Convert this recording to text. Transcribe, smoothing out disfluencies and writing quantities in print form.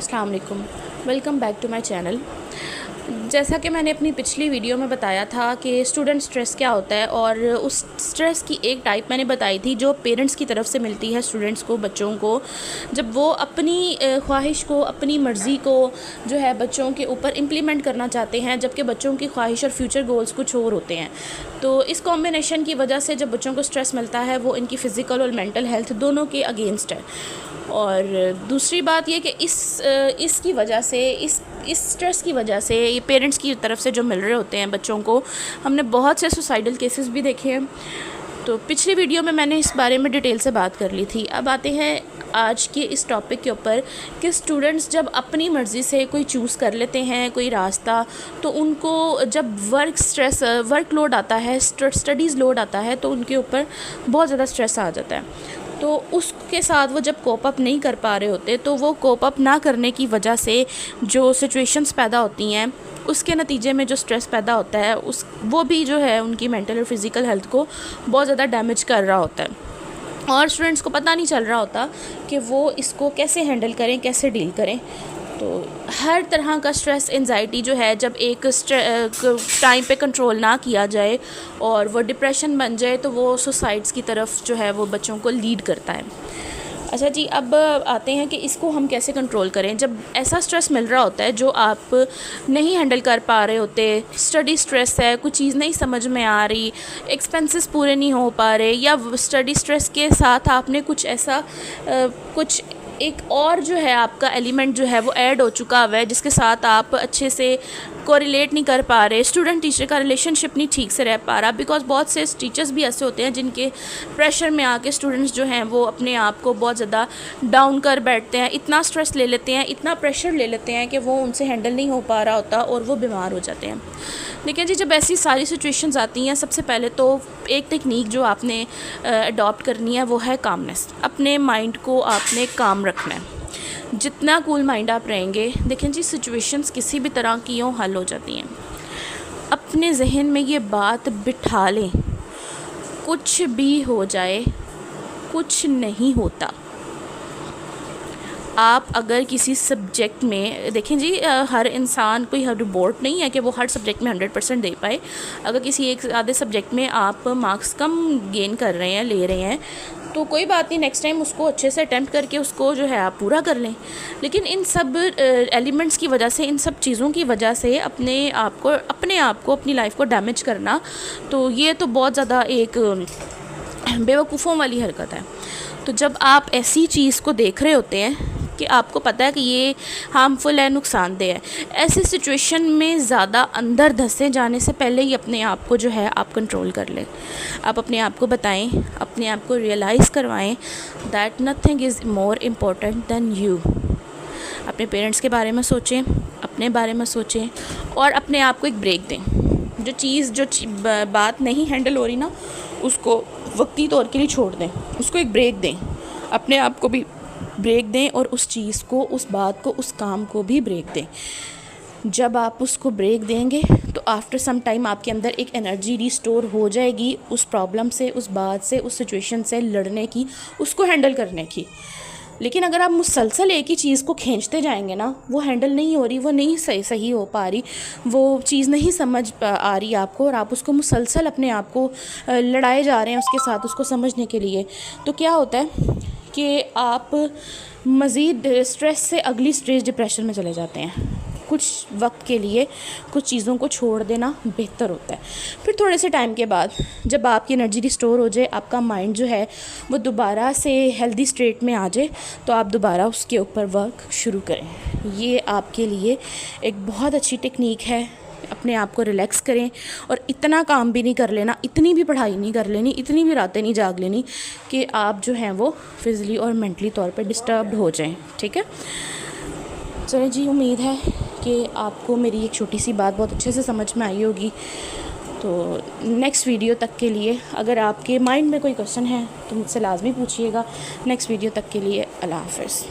अस्सलाम वालेकुम, welcome back to my channel. जैसा कि मैंने अपनी पिछली वीडियो में बताया था कि स्टूडेंट स्ट्रेस क्या होता है, और उस स्ट्रेस की एक टाइप मैंने बताई थी जो पेरेंट्स की तरफ से मिलती है स्टूडेंट्स को, बच्चों को, जब वो अपनी ख्वाहिश को, अपनी मर्ज़ी को जो है बच्चों के ऊपर इम्प्लीमेंट करना चाहते हैं, जबकि बच्चों की ख्वाहिश और फ्यूचर गोल्स कुछ और होते हैं। तो इस कॉम्बिनेशन की वजह से जब बच्चों को स्ट्रेस मिलता है वो इनकी फ़िज़िकल और मेंटल हेल्थ दोनों के अगेंस्ट है। और दूसरी बात ये कि इसकी वजह से इस स्ट्रेस की वजह से ये पेरेंट्स की तरफ से जो मिल रहे होते हैं बच्चों को, हमने बहुत से सुसाइडल केसेस भी देखे हैं। तो पिछली वीडियो में मैंने इस बारे में डिटेल से बात कर ली थी। अब आते हैं आज के इस टॉपिक के ऊपर कि स्टूडेंट्स जब अपनी मर्ज़ी से कोई चूज़ कर लेते हैं कोई रास्ता, तो उनको जब वर्क लोड आता है, स्टडीज़ लोड आता है, तो उनके ऊपर बहुत ज़्यादा स्ट्रेस आ जाता है। तो उसके साथ वो जब कोप अप नहीं कर पा रहे होते, तो वो कोप अप ना करने की वजह से जो सिचुएशंस पैदा होती हैं, उसके नतीजे में जो स्ट्रेस पैदा होता है वो भी जो है उनकी मेंटल और फिज़िकल हेल्थ को बहुत ज़्यादा डैमेज कर रहा होता है। और स्टूडेंट्स को पता नहीं चल रहा होता कि वो इसको कैसे हैंडल करें, कैसे डील करें। तो हर तरह का स्ट्रेस, एंजाइटी जो है, जब एक टाइम पे कंट्रोल ना किया जाए और वो डिप्रेशन बन जाए, तो वो सुसाइड्स की तरफ जो है वो बच्चों को लीड करता है। अच्छा जी, अब आते हैं कि इसको हम कैसे कंट्रोल करें। जब ऐसा स्ट्रेस मिल रहा होता है जो आप नहीं हैंडल कर पा रहे होते, स्टडी स्ट्रेस है, कुछ चीज़ नहीं समझ में आ रही, एक्सपेंसेस पूरे नहीं हो पा रहे, या स्टडी स्ट्रेस के साथ आपने कुछ ऐसा कुछ एक और जो है आपका एलिमेंट जो है वो ऐड हो चुका हुआ है, जिसके साथ आप अच्छे से कोरिलेट नहीं कर पा रहे, स्टूडेंट टीचर का रिलेशनशिप नहीं ठीक से रह पा रहा, बिकॉज बहुत से टीचर्स भी ऐसे होते हैं जिनके प्रेशर में आके स्टूडेंट्स जो हैं वो अपने आप को बहुत ज़्यादा डाउन कर बैठते हैं, इतना स्ट्रेस ले लेते हैं, इतना प्रेशर ले लेते हैं कि वो उनसे हैंडल नहीं हो पा रहा होता और वो बीमार हो जाते हैं। लेकिन जी, जब ऐसी सारी सिचुएशंस आती हैं, सबसे पहले तो एक टेक्निक जो आपने अडॉप्ट करनी है वो है कामनेस। अपने माइंड को आपने काम रखना है। जितना कूल माइंड आप रहेंगे, देखें जी, सिचुएशंस किसी भी तरह की हों हल हो जाती हैं। अपने जहन में ये बात बिठा लें, कुछ भी हो जाए कुछ नहीं होता। आप अगर किसी सब्जेक्ट में, देखें जी, हर इंसान कोई हर रोबोट नहीं है कि वो हर सब्जेक्ट में 100% दे पाए। अगर किसी एक आधे सब्जेक्ट में आप मार्क्स कम गेन कर रहे हैं, ले रहे हैं, तो कोई बात नहीं, नेक्स्ट टाइम उसको अच्छे से अटेम्प्ट करके उसको जो है आप पूरा कर लें। लेकिन इन सब एलिमेंट्स की वजह से, इन सब चीज़ों की वजह से अपने आप को अपनी लाइफ को डैमेज करना, तो ये तो बहुत ज़्यादा एक बेवकूफ़ों वाली हरकत है। तो जब आप ऐसी चीज़ को देख रहे होते हैं कि आपको पता है कि ये हार्मफुल है, नुकसानदेह है, ऐसी सिचुएशन में ज़्यादा अंदर धंसे जाने से पहले ही अपने आप को जो है आप कंट्रोल कर लें। आप अपने आप को बताएं, अपने आप को रियलाइज़ करवाएं that nothing is more important than you. अपने पेरेंट्स के बारे में सोचें, अपने बारे में सोचें, और अपने आप को एक ब्रेक दें। जो बात नहीं हैंडल हो रही ना, उसको वक्ती तौर के लिए छोड़ दें, उसको एक ब्रेक दें, अपने आप को भी ब्रेक दें, और उस चीज़ को, उस बात को, उस काम को भी ब्रेक दें। जब आप उसको ब्रेक देंगे तो आफ्टर सम टाइम आपके अंदर एक एनर्जी रिस्टोर हो जाएगी उस प्रॉब्लम से, उस बात से, उस सिचुएशन से लड़ने की, उसको हैंडल करने की। लेकिन अगर आप मुसलसल एक ही चीज़ को खींचते जाएंगे ना, वो हैंडल नहीं हो रही, वो नहीं सही हो पा रही, वो चीज़ नहीं समझ आ रही आपको, और आप उसको मुसलसल अपने आप को लड़ाए जा रहे हैं उसके साथ, उसको समझने के लिए, तो क्या होता है कि आप मज़ीद स्ट्रेस से अगली स्टेज डिप्रेशन में चले जाते हैं। कुछ वक्त के लिए कुछ चीज़ों को छोड़ देना बेहतर होता है। फिर थोड़े से टाइम के बाद जब आपकी एनर्जी रिस्टोर हो जाए, आपका माइंड जो है वो दोबारा से हेल्दी स्टेट में आ जाए, तो आप दोबारा उसके ऊपर वर्क शुरू करें। ये आपके लिए एक बहुत अच्छी टेक्निक है। अपने आप को रिलैक्स करें, और इतना काम भी नहीं कर लेना, इतनी भी पढ़ाई नहीं कर लेनी, इतनी भी रातें नहीं जाग लेनी कि आप जो हैं वो फिज़िकली और मेंटली तौर पे डिस्टर्ब्ड हो जाएं। ठीक है, चलिए जी, उम्मीद है कि आपको मेरी एक छोटी सी बात बहुत अच्छे से समझ में आई होगी। तो नेक्स्ट वीडियो तक के लिए, अगर आपके माइंड में कोई क्वेश्चन है तो मुझसे लाजमी पूछिएगा। नेक्स्ट वीडियो तक के लिए अल्लाह हाफ़िज़।